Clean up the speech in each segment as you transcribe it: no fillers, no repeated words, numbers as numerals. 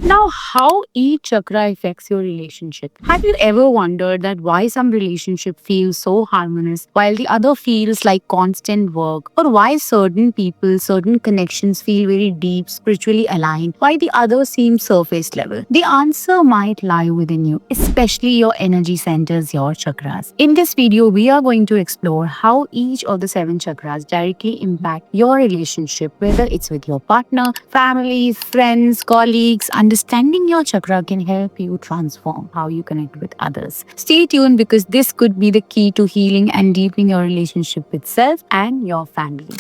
Now, how each chakra affects your relationship. Have you ever wondered that why some relationship feels so harmonious while the other feels like constant work? Or why certain people, certain connections feel very deep, spiritually aligned, why the others seem surface level? The answer might lie within you, especially your energy centers, your chakras. In this video, we are going to explore how each of the seven chakras directly impact your relationship, whether it's with your partner, family, friends, colleagues. Understanding your chakra can help you transform how you connect with others. Stay tuned because this could be the key to healing and deepening your relationship with self and your family.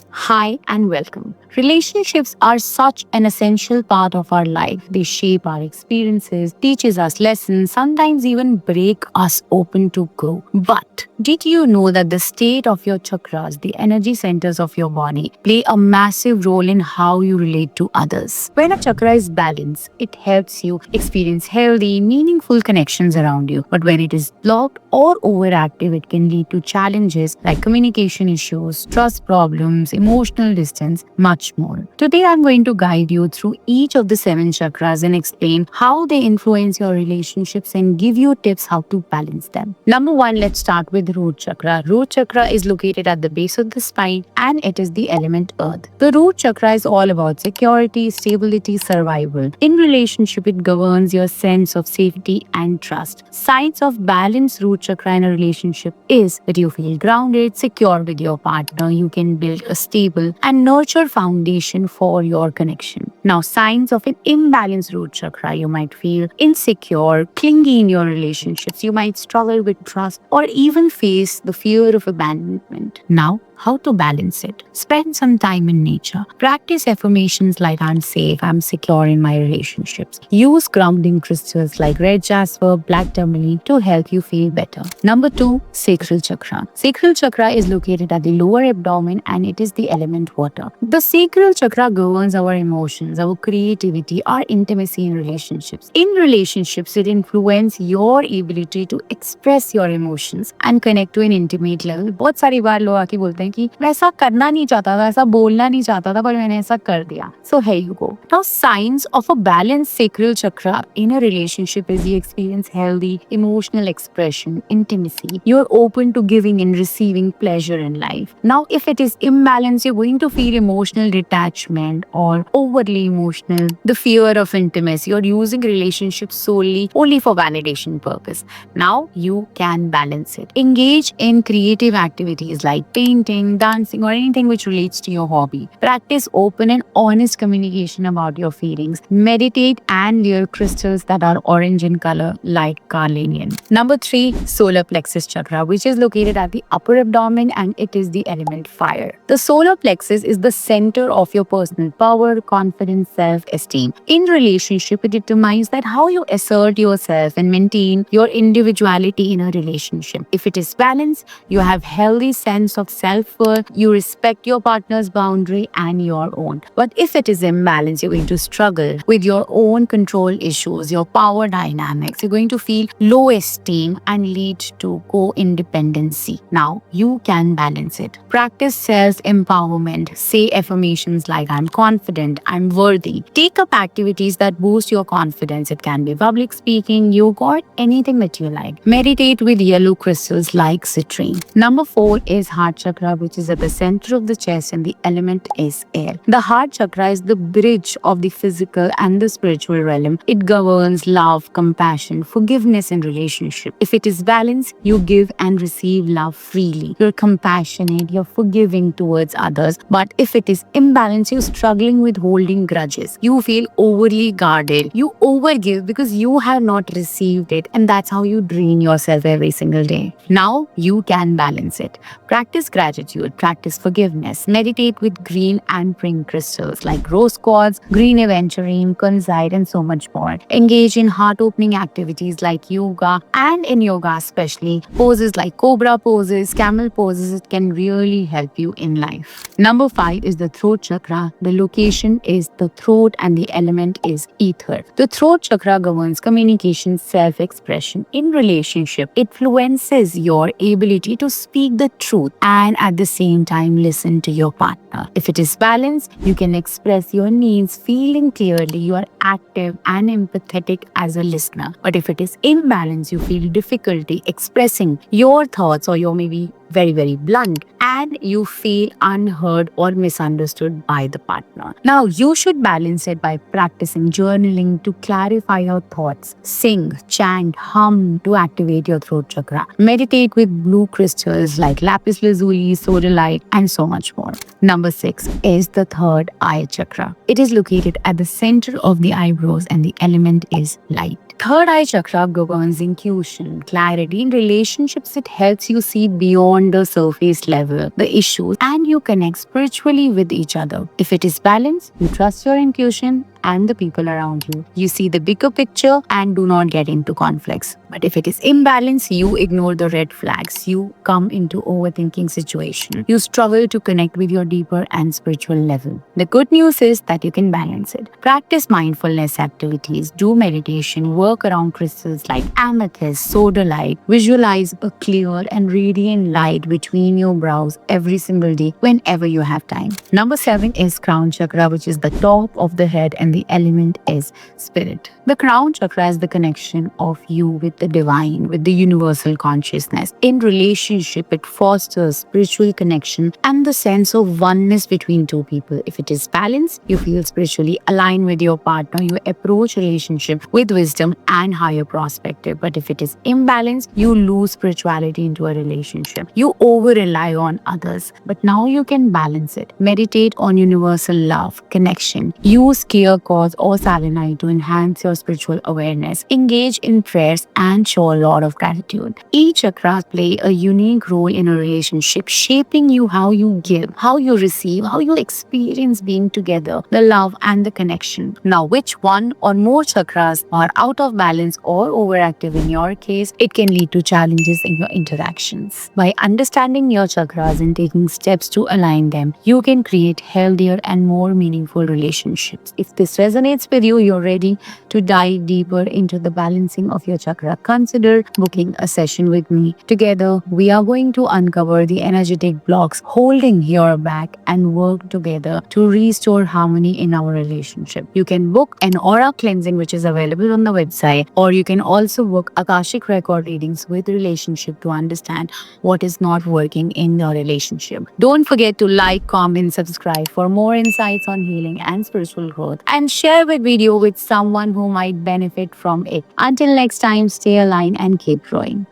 Hi and welcome. Relationships are such an essential part of our life. They shape our experiences, teaches us lessons, sometimes even break us open to grow. But did you know that the state of your chakras, the energy centers of your body, play a massive role in how you relate to others? When a chakra is balanced, it helps you experience healthy, meaningful connections around you. But when it is blocked or overactive, it can lead to challenges like communication issues, trust problems, emotional distance, much more. Today, I'm going to guide you through each of the seven chakras and explain how they influence your relationships and give you tips how to balance them. Number one, let's start with root chakra. Root chakra is located at the base of the spine and it is the element earth. The root chakra is all about security, stability, survival. In relationship, it governs your sense of safety and trust. Signs of balanced root chakra in a relationship is that you feel grounded, secure with your partner. You can build a stable and nurture foundation for your connection. Now, signs of an imbalanced root chakra, you might feel insecure, clingy in your relationships. You might struggle with trust or even face the fear of abandonment. Now, how to balance it? Spend some time in nature. Practice affirmations like I'm safe, I'm secure in my relationships. Use grounding crystals like red jasper, black tourmaline to help you feel better. Number two, sacral chakra. Sacral chakra is located at the lower abdomen and it is the element water. The sacral chakra governs our emotions, our creativity, our intimacy in relationships. In relationships, it influences your ability to express your emotions and connect to an intimate level. बहुत सारी बार लोग आके बोलते हैं कि मैं ऐसा करना नहीं चाहता था, ऐसा बोलना नहीं चाहता था, पर मैंने ऐसा कर दिया. So here you go. Now, signs of a balanced sacral chakra in a relationship is you experience healthy emotional expression, intimacy. You're open to giving and receiving pleasure in life. Now, if it is imbalanced, you're going to feel emotional detachment or overly emotional, the fear of intimacy. You're using relationships solely only for validation purpose. Now, you can balance it. Engage in creative activities like painting, dancing, or anything which relates to your hobby. Practice open and honest communication about your feelings. Meditate and wear crystals that are orange in color, like carnelian. Number three, solar plexus chakra, which is located at the upper abdomen and it is the element fire. The solar plexus is the center of your personal power, confidence, self-esteem. In relationship, it determines that how you assert yourself and maintain your individuality in a relationship. If it is balanced, you have healthy sense of self-worth, you respect your partner's boundary and your own. But if it is imbalanced, you're going to struggle with your own control issues, your power dynamics. You're going to feel low esteem and lead to co-independency. Now, you can balance it. Practice self-empowerment. Say affirmations like I'm confident, I'm worthy. Take up activities that boost your confidence. It can be public speaking, yoga, or anything that you like. Meditate with yellow crystals like citrine. Number four is heart chakra, which is at the center of the chest and the element is air. The heart chakra is the bridge of the physical and the spiritual realm. It governs love, compassion, forgiveness in relationship. If it is balanced, you give and receive love freely. You're compassionate, you're forgiving towards others. But if it is imbalanced, you're struggling with holding grudges. You feel overly guarded. You overgive because you have not received it, and that's how you drain yourself every single day. Now you can balance it. Practice gratitude, practice forgiveness, meditate with green and pink crystals like rose quartz, green aventurine, kunzite, and so much more. Engage in heart-opening activities like yoga, and in yoga especially, poses like cobra poses, camel poses. It can really help you in life. Number five is the throat chakra. The location is the throat and the element is ether. The throat chakra governs communication, self-expression. In relationship, it influences your ability to speak the truth and at at the same time listen to your partner. If it is balanced, you can express your needs, feeling clearly, you are active and empathetic as a listener. But if it is imbalanced, you feel difficulty expressing your thoughts, or you're maybe very blunt, and you feel unheard or misunderstood by the partner. Now, you should balance it by practicing journaling to clarify your thoughts, sing, chant, hum to activate your throat chakra, meditate with blue crystals like lapis lazuli, sodalite, and so much more. Number 6 is the third eye chakra. It is located at the center of the eyebrows and the element is light. Third eye chakra governs intuition, clarity. In relationships, it helps you see beyond the surface level, the issues, and you connect spiritually with each other. If it is balanced, you trust your intuition and the people around you. You see the bigger picture and do not get into conflicts. But if it is imbalanced, you ignore the red flags. You come into overthinking situation. You struggle to connect with your deeper and spiritual level. The good news is that you can balance it. Practice mindfulness activities, do meditation, work around crystals like amethyst, sodalite. Visualize a clear and radiant light between your brows every single day whenever you have time. Number 7 is crown chakra, which is the top of the head, and the element is spirit. The crown chakra is the connection of you with the divine, with the universal consciousness. In relationship, it fosters spiritual connection and the sense of oneness between two people. If it is balanced, you feel spiritually aligned with your partner. You approach relationship with wisdom and higher perspective. But if it is imbalanced, you lose spirituality into a relationship. You over-rely on others. But now you can balance it. Meditate on universal love, connection. Use clear cause or selenite to enhance your spiritual awareness. Engage in prayers and show a lot of gratitude. Each chakra play a unique role in a relationship, shaping you how you give, how you receive, how you experience being together, the love and the connection. Now, which one or more chakras are out of balance or overactive in your case, it can lead to challenges in your interactions. By understanding your chakras and taking steps to align them, you can create healthier and more meaningful relationships. If this resonates with you, you're ready to dive deeper into the balancing of your chakra, consider booking a session with me. Together, we are going to uncover the energetic blocks holding your back and work together to restore harmony in our relationship. You can book an aura cleansing, which is available on the website, or you can also book Akashic record readings with relationship to understand what is not working in your relationship. Don't forget to like, comment, subscribe for more insights on healing and spiritual growth, and share the video with someone who might benefit from it. Until next time, stay aligned and keep growing.